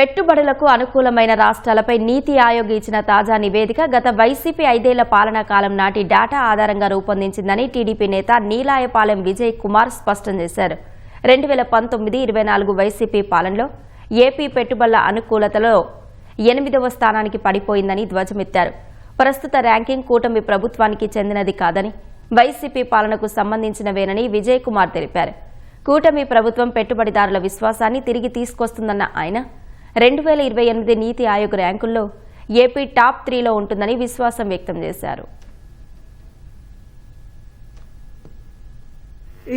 పెట్టుబడులకు అనుకూలమైన రాష్ట్రాలపై నీతి ఆయోగ్ ఇచ్చిన తాజా నివేదిక గత వైసీపీ 5 ఏళ్ల పాలనా కాలం నాటి డేటా ఆధారంగా రూపొందించిందని టీడీపీ నేత నీలాయపాలెం విజయ్ కుమార్ స్పష్టం చేశారు. 2019-24 వైసీపీ పాలనలో ఏపీ పెట్టుబడుల అనుకూలతలో 8వ స్థానానికి పడిపోయిందని ధ్వజమెత్తారు. ప్రస్తుత ర్యాంకింగ్ కూటమి ప్రభుత్వానికి చెందినది కాదని, వైసీపీ పాలనకు సంబంధించినవేనని విజయ్ కుమార్ తెలిపారు. కూటమి ప్రభుత్వం పెట్టుబడిదారుల విశ్వాసాన్ని తిరిగి తీసుకొస్తుందన్న ఆయన 2028 నీతి ఆయోగ్ ర్యాంకుల్లో ఏపీ టాప్ 3లో ఉంటుందని విశ్వాసం వ్యక్తం చేశారు.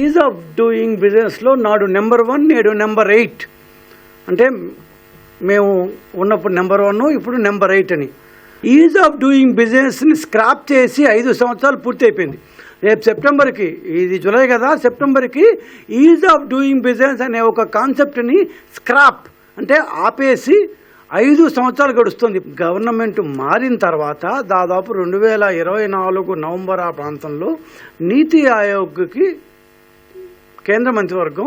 ఈజ్ ఆఫ్ డూయింగ్ బిజినెస్లో నాడు నెంబర్ 1, నేడు నెంబర్ 8. అంటే మేము ఉన్నప్పుడు నెంబర్ 1, ఇప్పుడు నెంబర్ 8 అని. ఈజ్ ఆఫ్ డూయింగ్ బిజినెస్ని స్క్రాప్ చేసి 5 సంవత్సరాలు పూర్తి అయిపోయింది. రేపు సెప్టెంబర్కి, ఇది జూలై కదా, సెప్టెంబర్కి ఈజ్ ఆఫ్ డూయింగ్ బిజినెస్ అనే ఒక కాన్సెప్ట్ని స్క్రాప్ అంటే ఆపేసి 5 సంవత్సరాలు గడుస్తుంది. గవర్నమెంట్ మారిన తర్వాత దాదాపు 2024 నవంబర్ ఆ ప్రాంతంలో నీతి ఆయోగ్కి కేంద్ర మంత్రివర్గం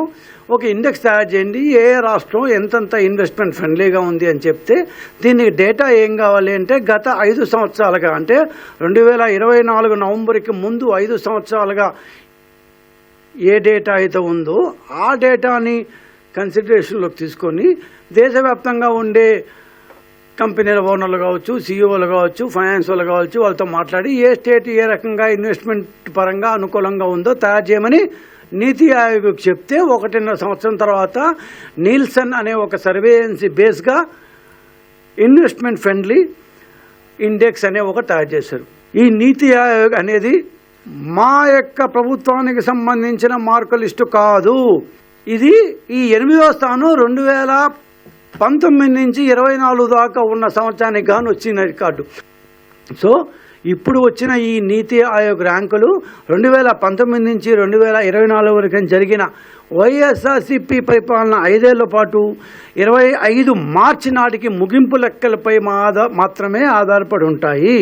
ఒక ఇండెక్స్ తయారు చేయండి, ఏ రాష్ట్రం ఎంతంత ఇన్వెస్ట్మెంట్ ఫ్రెండ్లీగా ఉంది అని చెప్తే దీనికి డేటా ఏం కావాలి అంటే గత 5 సంవత్సరాలుగా అంటే 2024 నవంబర్కి ముందు 5 సంవత్సరాలుగా ఏ డేటా అయితే ఉందో ఆ డేటాని కన్సిడరేషన్లోకి తీసుకొని దేశవ్యాప్తంగా ఉండే కంపెనీల ఓనర్లు కావచ్చు, సీఈఓలు కావచ్చు, ఫైనాన్స్ వాళ్ళు కావచ్చు, వాళ్ళతో మాట్లాడి ఏ స్టేట్ ఏ రకంగా ఇన్వెస్ట్మెంట్ పరంగా అనుకూలంగా ఉందో తయారు చేయమని నీతి ఆయోగ్కి చెప్తే 1.5 సంవత్సరం తర్వాత నీల్సన్ అనే ఒక సర్వేయన్సీ బేస్గా ఇన్వెస్ట్మెంట్ ఫ్రెండ్లీ ఇండెక్స్ అనే ఒక తయారు చేశారు. ఈ నీతి ఆయోగ్ అనేది మా యొక్క ప్రభుత్వానికి సంబంధించిన మార్కుల లిస్టు కాదు. ఇది ఈ 8వ స్థానం 2019 నుంచి 24 దాకా ఉన్న సంవత్సరానికి గాను వచ్చిన రికార్డు. సో ఇప్పుడు వచ్చిన ఈ నీతి ఆయోగ్ ర్యాంకులు 2019 నుంచి 2024 వరకు జరిగిన వైఎస్ఆర్సీపీ పరిపాలన 5 ఏళ్ల పాటు 25 మార్చి నాటికి ముగింపు లెక్కలపై మాత్రమే ఆధారపడి ఉంటాయి.